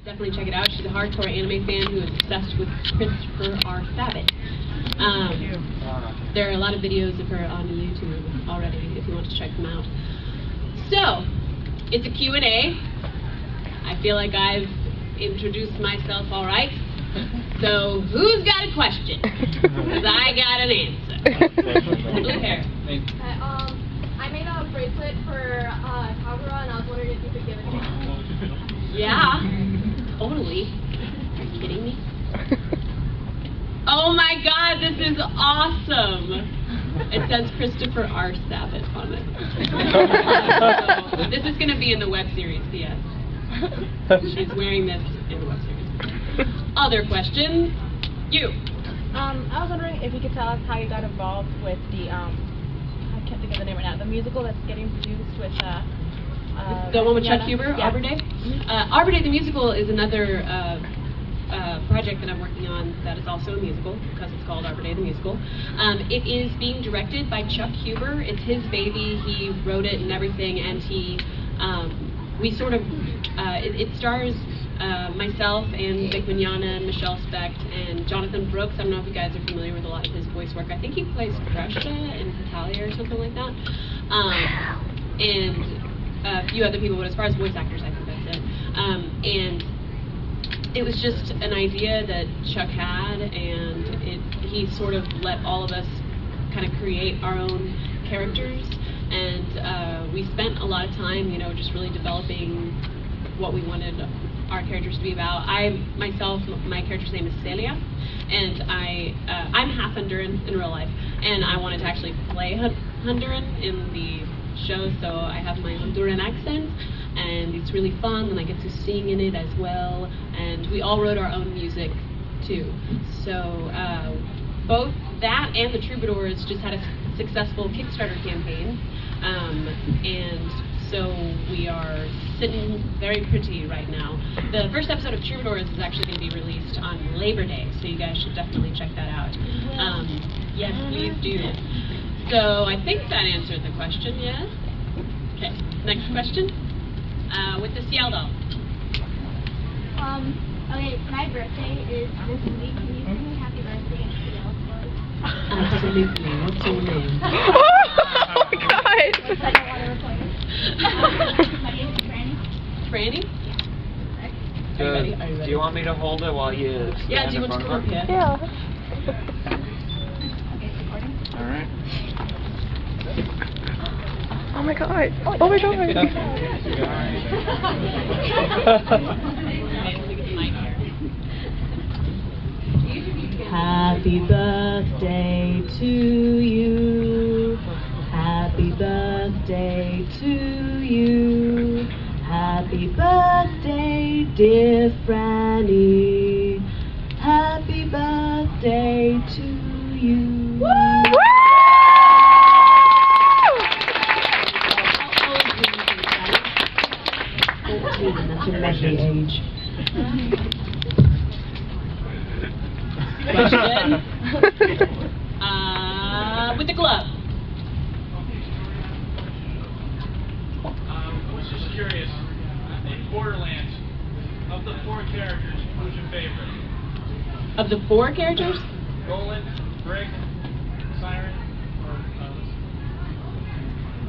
definitely check it out. She's a hardcore anime fan who is obsessed with Christopher R. Sabat. There are a lot of videos of her on YouTube already if you want to check them out. So, it's a Q&A. I feel like I've introduced myself all right. So, who's got a question? Because I got an answer. Blue hair. I made a bracelet for Kagura, and I was wondering if you could give it to me. Yeah, totally. Are you kidding me? Oh my god, this is awesome! It says Christopher R. Sabat on it. So, this is going to be in the web series, yes. She's wearing this in the web series. Other questions? You. I was wondering if you could tell us how you got involved with the, I can't think of the name right now, the musical that's getting produced with, the one with Chuck Huber, yeah. Arbor Day? Arbor Day the Musical is another project that I'm working on that is also a musical, because it's called Arbor Day the Musical. It is being directed by Chuck Huber. It's his baby. He wrote it and everything, and he, we sort of, it stars myself and Vic Mignogna and Michelle Specht and Jonathan Brooks. I don't know if you guys are familiar with a lot of his voice work. I think he plays Kuroshitsuji in Hetalia or something like that. And a few other people, but as far as voice actors, I think that's it. And it was just an idea that Chuck had, and he sort of let all of us kind of create our own characters, and we spent a lot of time, you know, just really developing what we wanted our characters to be about. Myself, my character's name is Hetalia, and I'm half Honduran in real life, and I wanted to actually play Honduran in the show, so I have my Honduran accent, and it's really fun, and I get to sing in it as well, and we all wrote our own music too. So both that and the Troubadours just had a successful Kickstarter campaign, and so we are sitting very pretty right now. The first episode of Troubadours is actually going to be released on Labor Day, so you guys should definitely check that out. Yes, please do. So I think that answered the question, yes? Okay, next question. With the Ciel doll. Okay, my birthday is this week. Can you sing me happy birthday in Ciel, please? Absolutely. What's your name? Oh my god! I don't want to record it. My name is Franny. Franny? Yeah. Are you ready? Do you want me to hold it while you stand Yeah, do you in want to front come of up her? here? Yeah. Okay, recording. All right. Oh my god! Oh my god! Happy birthday to you. Happy birthday to you. Happy birthday, dear Franny. Happy birthday to you. Woo! That's your messy age. Question? With the glove. I was just curious, in Borderlands, of the 4 characters, who's your favorite? Of the 4 characters? Roland, Brick, Siren,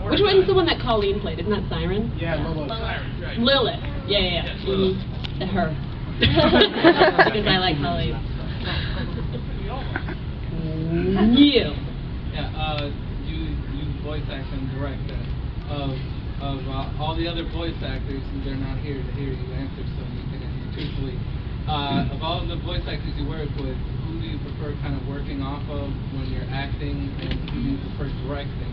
or Which one's the one that Colleen played? Isn't that Siren? Yeah, Siren, right. Lilith. Yeah. Yes, Lilith. Her. Because I like Colleen. You. Yeah, you voice act and direct that. Of all the other voice actors, they're not here to hear you answer, so you can answer truthfully. Of all of the voice actors you work with, who do you prefer kind of working off of when you're acting, and who do you prefer directing?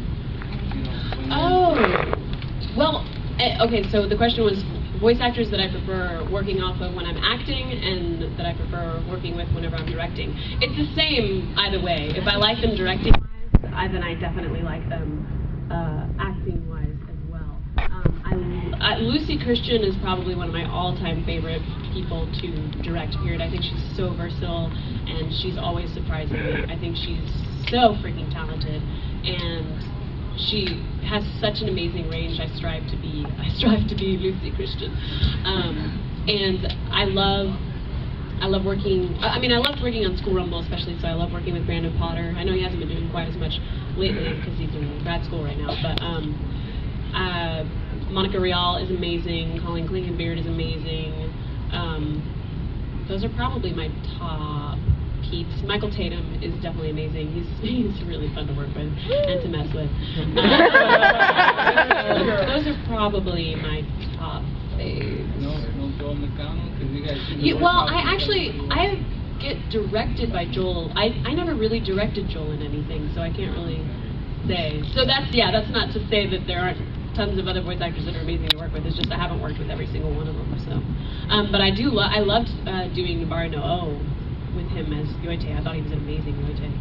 You know, when Well, okay, so the question was voice actors that I prefer working off of when I'm acting and that I prefer working with whenever I'm directing. It's the same either way. If I like them directing-wise, then I definitely like them acting-wise as well. Lucy Christian is probably one of my all-time favorite people to direct, period. I think she's so versatile, and she's always surprising me. I think she's so freaking talented, and she has such an amazing range. I strive to be Lucy Christian. And I love working. I mean, I loved working on School Rumble, especially. So I love working with Brandon Potter. I know he hasn't been doing quite as much lately because he's in grad school right now. But Monica Rial is amazing. Colleen Klinkenbeard is amazing. Those are probably my top peeps. Michael Tatum is definitely amazing. He's really fun to work with and to mess with. Those are probably my top faves. No Joel McDonald? Because you guys well, I get directed by Joel. I never really directed Joel in anything, so I can't really say. So that's not to say that there aren't tons of other voice actors that are amazing to work with. It's just I haven't worked with every single one of them. So, but I do. I loved doing Nabara no O with him as Yoite. I thought he was an amazing Yoite.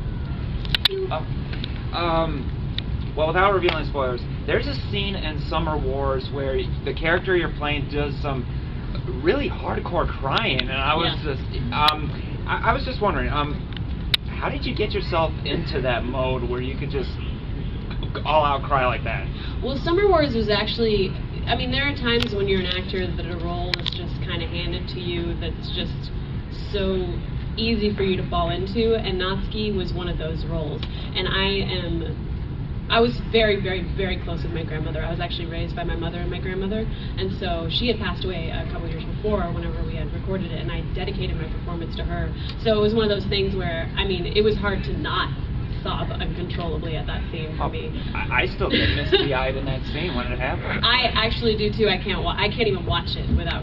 Well, without revealing spoilers, there's a scene in Summer Wars where the character you're playing does some really hardcore crying, and I was I was just wondering, how did you get yourself into that mode where you could just all out cry like that? Well, Summer Wars was actually, I mean, there are times when you're an actor that a role is just kind of handed to you that's just so easy for you to fall into, and Natsuki was one of those roles. And I was very, very, very close with my grandmother. I was actually raised by my mother and my grandmother, and so she had passed away a couple years before whenever we had recorded it, and I dedicated my performance to her. So it was one of those things where, I mean, it was hard to not sob uncontrollably at that scene for me. I still get misty-eyed in that scene when it happened. I actually do too. I can't even watch it without